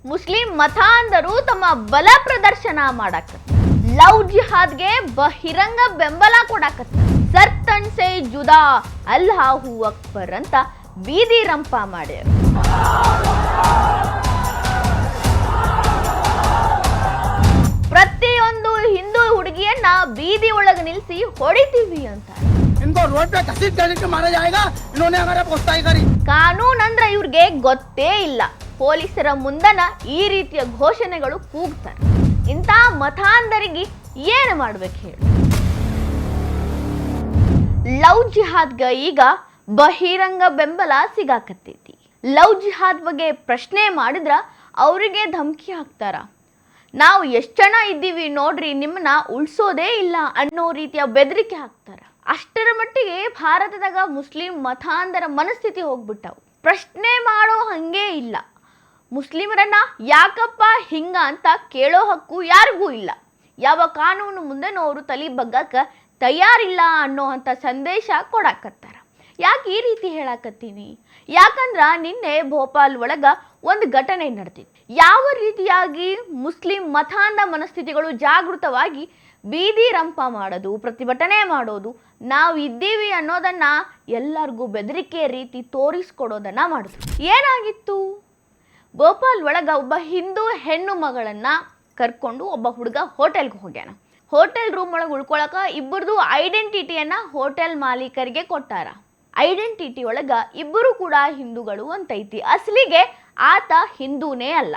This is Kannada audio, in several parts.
ಮುಸ್ಲಿಂ ಮತಾಂಧರು ತಮ್ಮ ಬಲ ಪ್ರದರ್ಶನ ಮಾಡಾಕತ್ತ. ಲವ್ ಜಿಹಾದ್ಗೆ ಬಹಿರಂಗ ಬೆಂಬಲ ಕೊಡಾಕತ್ತ. ಸರ್ತನ್ ಸೆ ಜುದಾ ಅಲ್ಲಾಹು ಅಕ್ಬರ್ ಅಂತ ಬೀದಿ ರಂಪ ಮಾಡ್ಯಾರ. ಪ್ರತಿಯೊಂದು ಹಿಂದೂ ಹುಡುಗಿಯನ್ನ ಬೀದಿ ಒಳಗೆ ನಿಲ್ಲಿಸಿ ಹೊಡಿತೀವಿ ಅಂತ. ಕಾನೂನ್ ಅಂದ್ರೆ ಇವ್ರಿಗೆ ಗೊತ್ತೇ ಇಲ್ಲ. ಪೊಲೀಸರ ಮುಂದನ ಈ ರೀತಿಯ ಘೋಷಣೆಗಳು ಕೂಗ್ತಾರೆ. ಇಂಥ ಮತಾಂಧರಿಗೆ ಏನು ಮಾಡ್ಬೇಕು ಹೇಳಿ? ಲವ್ ಜಿಹಾದ್ಗ ಈಗ ಬಹಿರಂಗ ಬೆಂಬಲ ಸಿಗಾಕತ್ತೈತಿ. ಲವ್ ಜಿಹಾದ್ ಬಗ್ಗೆ ಪ್ರಶ್ನೆ ಮಾಡಿದ್ರ ಅವರಿಗೆ ಧಮಕಿ ಹಾಕ್ತಾರ. ನಾವು ಎಷ್ಟು ಜನ ಇದ್ದೀವಿ ನೋಡ್ರಿ, ನಿಮ್ಮನ್ನ ಉಳಿಸೋದೇ ಇಲ್ಲ ಅನ್ನೋ ರೀತಿಯ ಬೆದರಿಕೆ ಹಾಕ್ತಾರ. ಅಷ್ಟರ ಮಟ್ಟಿಗೆ ಭಾರತದಾಗ ಮುಸ್ಲಿಂ ಮತಾಂಧರ ಮನಸ್ಥಿತಿ ಹೋಗ್ಬಿಟ್ಟವು. ಪ್ರಶ್ನೆ ಮಾಡೋ ಹಂಗೆ ಇಲ್ಲ. ಮುಸ್ಲಿಮರನ್ನ ಯಾಕಪ್ಪ ಹಿಂಗ ಅಂತ ಕೇಳೋ ಹಕ್ಕು ಯಾರಿಗೂ ಇಲ್ಲ. ಯಾವ ಕಾನೂನು ಮುಂದೆನೂ ಅವರು ತಲೆ ಬಗ್ಗಕ್ಕ ತಯಾರಿಲ್ಲ ಅನ್ನೋ ಅಂತ ಸಂದೇಶ ಕೊಡಾಕತ್ತಾರ. ಯಾಕೆ ಈ ರೀತಿ ಹೇಳಾಕತ್ತೀನಿ? ಯಾಕಂದ್ರ ನಿನ್ನೆ ಭೋಪಾಲ್ ಒಳಗ ಒಂದು ಘಟನೆ ನಡೆದಿತ್ತು. ಯಾವ ರೀತಿಯಾಗಿ ಮುಸ್ಲಿಂ ಮತಾಂಧ ಮನಸ್ಥಿತಿಗಳು ಜಾಗೃತವಾಗಿ ಬೀದಿ ರಂಪ ಮಾಡೋದು, ಪ್ರತಿಭಟನೆ ಮಾಡೋದು, ನಾವು ಇದ್ದೀವಿ ಅನ್ನೋದನ್ನ ಎಲ್ಲರಿಗೂ ಬೆದರಿಕೆ ರೀತಿ ತೋರಿಸ್ಕೊಡೋದನ್ನ ಮಾಡಿದ್ರು. ಏನಾಗಿತ್ತು? ಭೋಪಾಲ್ ಒಳಗ ಒಬ್ಬ ಹಿಂದೂ ಹೆಣ್ಣು ಮಗಳನ್ನ ಕರ್ಕೊಂಡು ಒಬ್ಬ ಹುಡುಗ ಹೋಟೆಲ್ಗೆ ಹೋಗ್ಯಾನ. ಹೋಟೆಲ್ ರೂಮ್ ಒಳಗೆ ಉಳ್ಕೊಳಕ ಇಬ್ಬರದು ಐಡೆಂಟಿಟಿಯನ್ನ ಹೋಟೆಲ್ ಮಾಲೀಕರಿಗೆ ಕೊಟ್ಟಾರ. ಐಡೆಂಟಿಟಿ ಒಳಗ ಇಬ್ಬರು ಕೂಡ ಹಿಂದೂಗಳು ಅಂತೈತಿ. ಅಸಲಿಗೆ ಆತ ಹಿಂದೂನೇ ಅಲ್ಲ,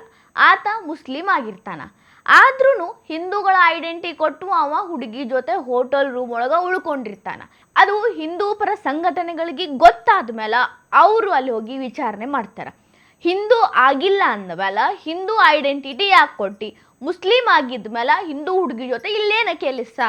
ಆತ ಮುಸ್ಲಿಂ ಆಗಿರ್ತಾನ. ಆದ್ರೂ ಹಿಂದೂಗಳ ಐಡೆಂಟಿ ಕೊಟ್ಟು ಅವ ಹುಡುಗಿ ಜೊತೆ ಹೋಟೆಲ್ ರೂಮ್ ಒಳಗ ಉಳ್ಕೊಂಡಿರ್ತಾನ. ಅದು ಹಿಂದೂ ಪರ ಸಂಘಟನೆಗಳಿಗೆ ಗೊತ್ತಾದ ಮೇಲೆ ಅವರು ಅಲ್ಲಿ ಹೋಗಿ ವಿಚಾರಣೆ ಮಾಡ್ತಾರ. ಹಿಂದೂ ಆಗಿಲ್ಲ ಅಂದಮೇಲ ಹಿಂದೂ ಐಡೆಂಟಿಟಿ ಯಾಕೆ ಕೊಟ್ಟಿ? ಮುಸ್ಲಿಂ ಆಗಿದ್ಮೇಲೆ ಹಿಂದೂ ಹುಡುಗಿ ಜೊತೆ ಇಲ್ಲೇನ ಕೆಲಸ?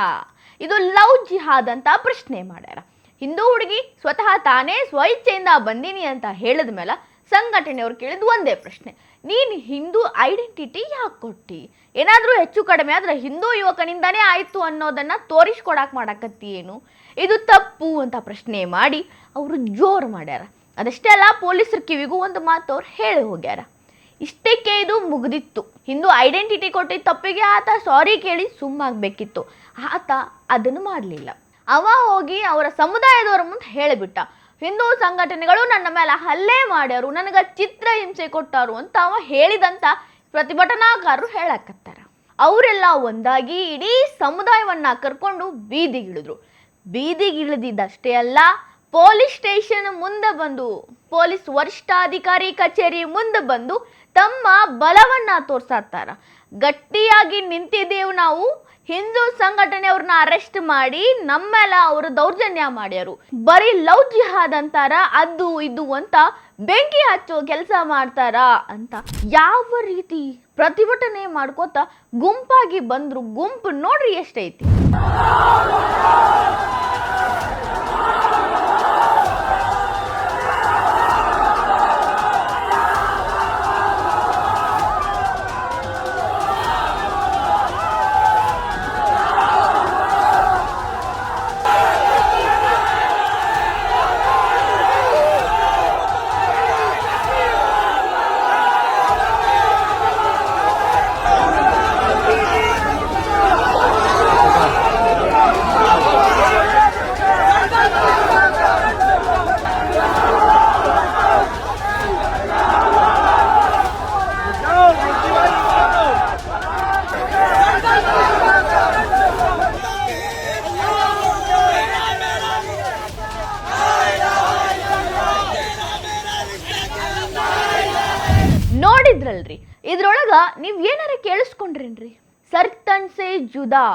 ಇದು ಲವ್ ಜಿಹಾದ್ ಅಂತ ಪ್ರಶ್ನೆ ಮಾಡ್ಯಾರ. ಹಿಂದೂ ಹುಡುಗಿ ಸ್ವತಃ ತಾನೇ ಸ್ವಇಚ್ಛೆಯಿಂದ ಬಂದೀನಿ ಅಂತ ಹೇಳಿದ ಮೇಲೆ ಸಂಘಟನೆಯವ್ರು ಕೇಳಿದ ಒಂದೇ ಪ್ರಶ್ನೆ, ನೀನು ಹಿಂದೂ ಐಡೆಂಟಿಟಿ ಯಾಕೆ ಕೊಟ್ಟಿ? ಏನಾದರೂ ಹೆಚ್ಚು ಕಡಿಮೆ ಆದ್ರೆ ಹಿಂದೂ ಯುವಕನಿಂದಾನೇ ಆಯಿತು ಅನ್ನೋದನ್ನ ತೋರಿಸ್ಕೊಡಾಕ್ ಮಾಡಾಕತ್ತಿ ಏನು? ಇದು ತಪ್ಪು ಅಂತ ಪ್ರಶ್ನೆ ಮಾಡಿ ಅವರು ಜೋರು ಮಾಡ್ಯಾರ. ಅದಷ್ಟೇ ಅಲ್ಲ, ಪೊಲೀಸರ ಕಿವಿಗೂ ಒಂದು ಮಾತು ಅವ್ರು ಹೇಳಿ ಹೋಗ್ಯಾರ. ಇಷ್ಟಕ್ಕೆ ಇದು ಮುಗ್ದಿತ್ತು. ಹಿಂದೂ ಐಡೆಂಟಿಟಿ ಕೊಟ್ಟಿದ್ದ ತಪ್ಪಿಗೆ ಆತ ಸಾರಿ ಕೇಳಿ ಸುಮ್ಮಾಗಬೇಕಿತ್ತು. ಆತ ಅದನ್ನು ಮಾಡಲಿಲ್ಲ. ಅವ ಹೋಗಿ ಅವರ ಸಮುದಾಯದವರ ಮುಂದೆ ಹೇಳಿಬಿಟ್ಟ, ಹಿಂದೂ ಸಂಘಟನೆಗಳು ನನ್ನ ಮೇಲೆ ಹಲ್ಲೆ ಮಾಡ್ಯಾರು, ನನಗೆ ಚಿತ್ರ ಹಿಂಸೆ ಕೊಟ್ಟಾರು ಅಂತ ಅವ ಹೇಳಿದಂತ ಪ್ರತಿಭಟನಾಕಾರರು ಹೇಳಕತ್ತಾರ. ಅವರೆಲ್ಲ ಒಂದಾಗಿ ಇಡೀ ಸಮುದಾಯವನ್ನ ಕರ್ಕೊಂಡು ಬೀದಿಗಿಳಿದ್ರು. ಬೀದಿಗಿಳಿದಿದ್ದಷ್ಟೇ ಅಲ್ಲ, ಪೊಲೀಸ್ ಸ್ಟೇಷನ್ ಮುಂದೆ ಬಂದು, ಪೊಲೀಸ್ ವರಿಷ್ಠಾಧಿಕಾರಿ ಕಚೇರಿ ಮುಂದೆ ಬಂದು ತಮ್ಮ ಬಲವನ್ನ ತೋರ್ಸಾತಾರ. ಗಟ್ಟಿಯಾಗಿ ನಿಂತಿದ್ದೇವು ನಾವು, ಹಿಂದೂ ಸಂಘಟನೆಯವ್ರನ್ನ ಅರೆಸ್ಟ್ ಮಾಡಿ ನಮ್ಮೆಲ್ಲ ಅವರು ದೌರ್ಜನ್ಯ ಮಾಡ್ಯಾರು, ಬರೀ ಲವ್ ಜಿಹಾದ್ ಅಂತಾರ, ಅದು ಇದು ಅಂತ ಬೆಂಕಿ ಹಚ್ಚೋ ಕೆಲಸ ಮಾಡ್ತಾರ ಅಂತ ಯಾವ ರೀತಿ ಪ್ರತಿಭಟನೆ ಮಾಡ್ಕೋತ ಗುಂಪಾಗಿ ಬಂದ್ರು. ಗುಂಪು ನೋಡ್ರಿ ಎಷ್ಟೈತಿ. ನೋಡಿದ್ರಲ್ರಿ, ಇದ್ರೊಳಗ ನೀವ್ ಏನಾರ ಕೇಳಿಸ್ಕೊಂಡ್ರೇನ್ರಿ? ಸರ್ತನ್ ಸೆ ಜುದಾ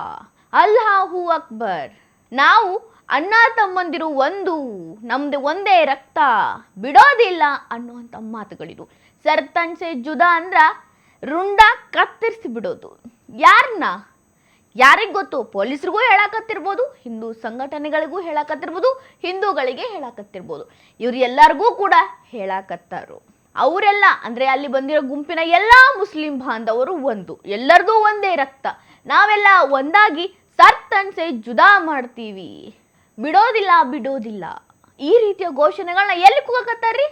ಅಲ್ಲಾಹು ಅಕ್ಬರ್, ನಾವು ಅಣ್ಣ ತಮ್ಮಂದಿರು ಒಂದು, ನಮ್ದು ಒಂದೇ ರಕ್ತ, ಬಿಡೋದಿಲ್ಲ ಅನ್ನುವಂಥ ಮಾತುಗಳಿದು. ಸರ್ತನ್ ಸೆ ಜುದಾ ಅಂದ್ರ ರುಂಡ ಕತ್ತರಿಸಿ ಬಿಡೋದು. ಯಾರನ್ನ? ಯಾರಿಗೆ ಗೊತ್ತು? ಪೊಲೀಸರಿಗೂ ಹೇಳಕತ್ತಿರ್ಬೋದು, ಹಿಂದೂ ಸಂಘಟನೆಗಳಿಗೂ ಹೇಳಕತ್ತಿರ್ಬೋದು, ಹಿಂದೂಗಳಿಗೆ ಹೇಳಕತ್ತಿರ್ಬೋದು, ಇವ್ರು ಎಲ್ಲರಿಗೂ ಕೂಡ ಹೇಳಕತ್ತಾರು. ಅವರೆಲ್ಲ ಅಂದ್ರೆ ಅಲ್ಲಿ ಬಂದಿರೋ ಗುಂಪಿನ ಎಲ್ಲ ಮುಸ್ಲಿಂ ಬಾಂಧವರು ಒಂದು, ಎಲ್ಲರದು ಒಂದೇ ರಕ್ತ, ನಾವೆಲ್ಲ ಒಂದಾಗಿ ಸರ್ತನ್ ಸೆ ಜುದಾ ಮಾಡ್ತೀವಿ, ಬಿಡೋದಿಲ್ಲ ಬಿಡೋದಿಲ್ಲ. ಈ ರೀತಿಯ ಘೋಷಣೆಗಳನ್ನ ಎಲ್ಲಿ ಕೂಗಕತ್ತಾರ್ರಿ?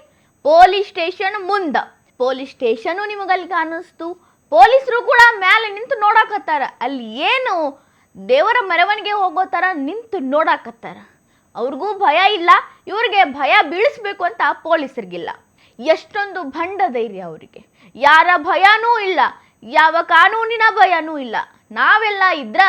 ಪೊಲೀಸ್ ಸ್ಟೇಷನ್ ಮುಂದ. ಪೊಲೀಸ್ ಸ್ಟೇಷನು ನಿಮಗಲ್ಲಿ ಕಾಣಿಸ್ತು. ಪೊಲೀಸರು ಕೂಡ ಮೇಲೆ ನಿಂತು ನೋಡಾಕತ್ತಾರ. ಅಲ್ಲಿ ಏನು ದೇವರ ಮೆರವಣಿಗೆ ಹೋಗೋ ಥರ ನಿಂತು ನೋಡಾಕತ್ತಾರ. ಅವ್ರಿಗೂ ಭಯ ಇಲ್ಲ, ಇವ್ರಿಗೆ ಭಯ ಬೀಳಿಸ್ಬೇಕು ಅಂತ ಪೊಲೀಸರಿಗಿಲ್ಲ. ಎಷ್ಟೊಂದು ಭಂಡ ಧೈರ್ಯ ಅವರಿಗೆ. ಯಾರ ಭಯನೂ ಇಲ್ಲ, ಯಾವ ಕಾನೂನಿನ ಭಯನೂ ಇಲ್ಲ. ನಾವೆಲ್ಲ ಇದ್ರ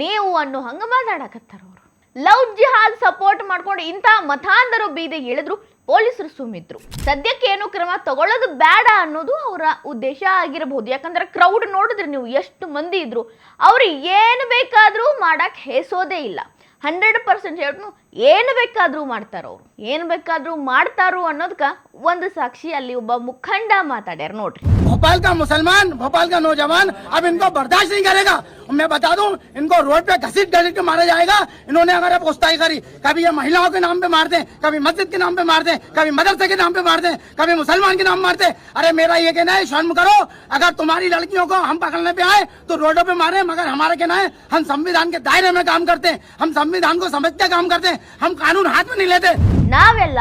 ನೀವು ಅನ್ನೋ ಹಂಗೆ ಮಾತಾಡಕತ್ತಾರ ಅವರು. ಲವ್ ಜಿಹಾದ್ ಸಪೋರ್ಟ್ ಮಾಡ್ಕೊಂಡು ಇಂಥ ಮತಾಂಧರು ಬೀದಿಗೆ ಇಳಿದ್ರು, ಪೊಲೀಸರು ಸುಮ್ಮಿದ್ರು. ಸದ್ಯಕ್ಕೆ ಏನು ಕ್ರಮ ತಗೊಳ್ಳೋದು ಬೇಡ ಅನ್ನೋದು ಅವರ ಉದ್ದೇಶ ಆಗಿರಬಹುದು. ಯಾಕಂದ್ರೆ ಕ್ರೌಡ್ ನೋಡಿದ್ರೆ ನೀವು ಎಷ್ಟು ಮಂದಿ ಇದ್ರು, ಅವ್ರು ಏನು ಬೇಕಾದರೂ ಮಾಡಕ್ಕೆ ಹೇಸೋದೇ ಇಲ್ಲ. 100% ಹೇಳ್ನು ಏನು ಬೇಕಾದರೂ ಮಾಡ್ತಾರೋ ಅವ್ರು, ಏನು ಬೇಕಾದರೂ ಮಾಡ್ತಾರೋ ಅನ್ನೋದಕ್ಕೆ ಒಂದು ಸಾಕ್ಷಿ ಅಲ್ಲಿ ಒಬ್ಬ ಮುಖಂಡ ಮಾತಾಡ್ಯಾರ ನೋಡ್ರಿ. भोपाल का मुसलमान, भोपाल का नौजवान अब इनको बर्दाश्त नहीं करेगा। मैं बता दूं, इनको रोड पे घसीट घसीट के मारा जाएगा। इन्होंने अगर अब गुस्ताई करी, कभी ये महिलाओं के नाम पे मार दे, कभी मस्जिद के नाम पे मार दे, कभी मदरसे के नाम पे मार दे, कभी मुसलमान के नाम मारते। अरे मेरा ये कहना है, शर्म करो। अगर तुम्हारी लड़कियों को हम पकड़ने पे आए तो रोडों पे मारे, मगर हमारा कहना है हम संविधान के दायरे में काम करते हैं, हम संविधान को समझते काम करते हैं, हम कानून हाथ में नहीं लेते। ನಾವೆಲ್ಲ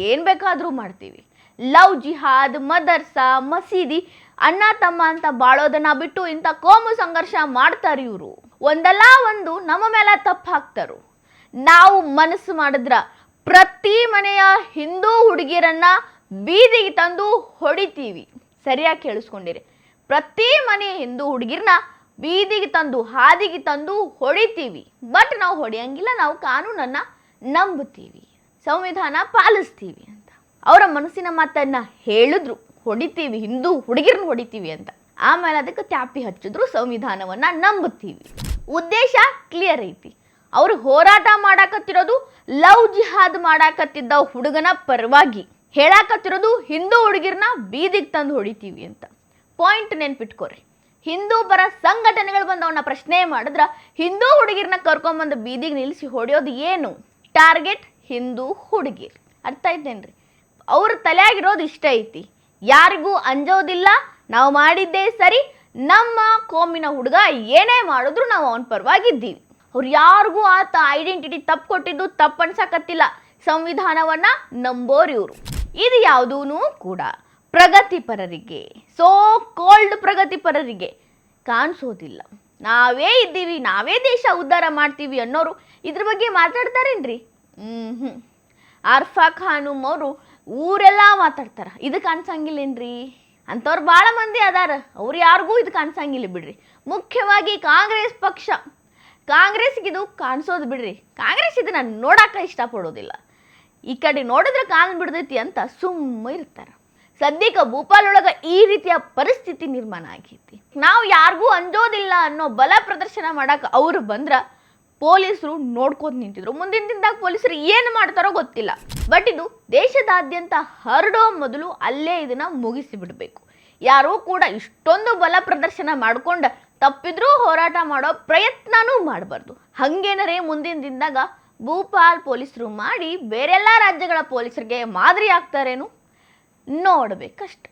ಏನ್ ಬೇಕಾದ್ರೂ ಮಾಡ್ತೀವಿ. ಲವ್ ಜಿಹಾದ್, ಮದರ್ಸಾ, ಮಸೀದಿ, ಅಣ್ಣ ತಮ್ಮ ಅಂತ ಬಾಳೋದನ್ನ ಬಿಟ್ಟು ಇಂಥ ಕೋಮು ಸಂಘರ್ಷ ಮಾಡ್ತಾರೆ ಇವರು. ಒಂದಲ್ಲ ಒಂದು ನಮ್ಮ ಮೇಲೆ ತಪ್ಪು ಹಾಕ್ತಾರು. ನಾವು ಮನಸ್ಸು ಮಾಡಿದ್ರ ಪ್ರತಿ ಮನೆಯ ಹಿಂದೂ ಹುಡುಗಿಯರನ್ನ ಬೀದಿಗೆ ತಂದು ಹೊಡಿತೀವಿ. ಸರಿಯಾಗಿ ಕೇಳಿಸ್ಕೊಂಡಿರಿ, ಪ್ರತಿ ಮನೆಯ ಹಿಂದೂ ಹುಡುಗಿರನ್ನ ಬೀದಿಗೆ ತಂದು ಹಾದಿಗೆ ತಂದು ಹೊಡಿತೀವಿ. ಬಟ್ ನಾವು ಹೊಡೆಯಂಗಿಲ್ಲ, ನಾವು ಕಾನೂನನ್ನ ನಂಬುತ್ತೀವಿ, ಸಂವಿಧಾನ ಪಾಲಿಸ್ತೀವಿ ಅಂತ ಅವರ ಮನಸ್ಸಿನ ಮಾತನ್ನ ಹೇಳಿದ್ರು. ಹೊಡಿತೀವಿ, ಹಿಂದೂ ಹುಡುಗಿರನ್ನ ಹೊಡಿತೀವಿ ಅಂತ. ಆಮೇಲೆ ಅದಕ್ಕೆ ತ್ಯಾಪಿ ಹಚ್ಚಿದ್ರು, ಸಂವಿಧಾನವನ್ನ ನಂಬುತ್ತೀವಿ. ಉದ್ದೇಶ ಕ್ಲಿಯರ್ ಐತಿ. ಅವ್ರು ಹೋರಾಟ ಮಾಡಾಕತ್ತಿರೋದು ಲವ್ ಜಿಹಾದ್ ಮಾಡಾಕತ್ತಿದ್ದ ಹುಡುಗನ ಪರವಾಗಿ, ಹೇಳಾಕತ್ತಿರೋದು ಹಿಂದೂ ಹುಡುಗಿರನ್ನ ಬೀದಿಗೆ ತಂದು ಹೊಡಿತೀವಿ ಅಂತ. ಪಾಯಿಂಟ್ ನೆನ್ಪಿಟ್ಕೋರಿ. ಹಿಂದೂ ಪರ ಸಂಘಟನೆಗಳು ಬಂದು ಅವನ್ನ ಪ್ರಶ್ನೆ ಮಾಡಿದ್ರ ಹಿಂದೂ ಹುಡುಗಿರನ್ನ ಕರ್ಕೊಂಬಂದು ಬೀದಿಗೆ ನಿಲ್ಲಿಸಿ ಹೊಡೆಯೋದು ಏನು? ಟಾರ್ಗೆಟ್ ಹಿಂದೂ ಹುಡುಗಿರ್. ಅರ್ಥ ಐತೇನ್ರಿ? ಅವ್ರ ತಲೆಯಾಗಿರೋದು ಇಷ್ಟ ಐತಿ, ಯಾರಿಗೂ ಅಂಜೋದಿಲ್ಲ, ನಾವು ಮಾಡಿದ್ದೇ ಸರಿ, ನಮ್ಮ ಕೋಮಿನ ಹುಡುಗ ಏನೇ ಮಾಡಿದ್ರು ನಾವು ಅವನ ಪರವಾಗಿದ್ದೀವಿ. ಅವ್ರು ಯಾರಿಗೂ ಆತ ಐಡೆಂಟಿಟಿ ತಪ್ಪು ಕೊಟ್ಟಿದ್ದು ತಪ್ಪು ಅನ್ಸಕತ್ತಿಲ್ಲ. ಸಂವಿಧಾನವನ್ನ ನಂಬೋರು ಇವರು. ಇದು ಯಾವುದೂ ಕೂಡ ಪ್ರಗತಿಪರರಿಗೆ, ಸೋ ಕೋಲ್ಡ್ ಪ್ರಗತಿಪರರಿಗೆ ಕಾಣಿಸೋದಿಲ್ಲ. ನಾವೇ ಇದ್ದೀವಿ, ನಾವೇ ದೇಶ ಉದ್ಧಾರ ಮಾಡ್ತೀವಿ ಅನ್ನೋರು ಇದ್ರ ಬಗ್ಗೆ ಮಾತಾಡ್ತಾರೇನ್ರಿ? ಆರ್ಫಾ ಖಾನೂಮ್ ಅವರು ಊರೆಲ್ಲ ಮಾತಾಡ್ತಾರ, ಇದಕ್ಕೆ ಅನ್ಸಂಗಿಲ್ಲೇನ್ರಿ? ಅಂಥವ್ರು ಭಾಳ ಮಂದಿ ಅದಾರ, ಅವ್ರು ಯಾರಿಗೂ ಇದಕ್ಕೆ ಅನ್ಸಂಗಿಲ್ಲ ಬಿಡ್ರಿ. ಮುಖ್ಯವಾಗಿ ಕಾಂಗ್ರೆಸ್ ಪಕ್ಷ, ಕಾಂಗ್ರೆಸ್ಗಿದು ಕಾಣಿಸೋದು ಬಿಡ್ರಿ. ಕಾಂಗ್ರೆಸ್ ಇದನ್ನ ನೋಡಾಕ ಇಷ್ಟಪಡೋದಿಲ್ಲ. ಈ ಕಡೆ ನೋಡಿದ್ರೆ ಕಾಣ್ ಬಿಡ್ದೈತಿ ಅಂತ ಸುಮ್ಮ ಇರ್ತಾರ. ಸದ್ಯಕ್ಕೆ ಭೂಪಾಲ್ ಒಳಗೆ ಈ ರೀತಿಯ ಪರಿಸ್ಥಿತಿ ನಿರ್ಮಾಣ ಆಗೈತಿ. ನಾವು ಯಾರಿಗೂ ಅಂಜೋದಿಲ್ಲ ಅನ್ನೋ ಬಲ ಪ್ರದರ್ಶನ ಮಾಡಕ್ಕೆ ಅವರು ಬಂದ್ರ ಪೊಲೀಸರು ನೋಡ್ಕೊಂಡು ನಿಂತಿದ್ರು. ಮುಂದಿನ ದಿನದಾಗ ಪೊಲೀಸರು ಏನು ಮಾಡ್ತಾರೋ ಗೊತ್ತಿಲ್ಲ. ಬಟ್ ಇದು ದೇಶದಾದ್ಯಂತ ಹರಡೋ ಮೊದಲು ಅಲ್ಲೇ ಇದನ್ನ ಮುಗಿಸಿ ಬಿಡಬೇಕು. ಯಾರೂ ಕೂಡ ಇಷ್ಟೊಂದು ಬಲ ಪ್ರದರ್ಶನ ಮಾಡ್ಕೊಂಡು ತಪ್ಪಿದ್ರೂ ಹೋರಾಟ ಮಾಡೋ ಪ್ರಯತ್ನನೂ ಮಾಡಬಾರ್ದು. ಹಂಗೇನರೇ ಮುಂದಿನ ದಿನದಾಗ ಭೂಪಾಲ್ ಪೊಲೀಸರು ಮಾಡಿ ಬೇರೆಲ್ಲ ರಾಜ್ಯಗಳ ಪೊಲೀಸರಿಗೆ ಮಾದರಿ ಆಗ್ತಾರೇನು ನೋಡ್ಬೇಕಷ್ಟೆ.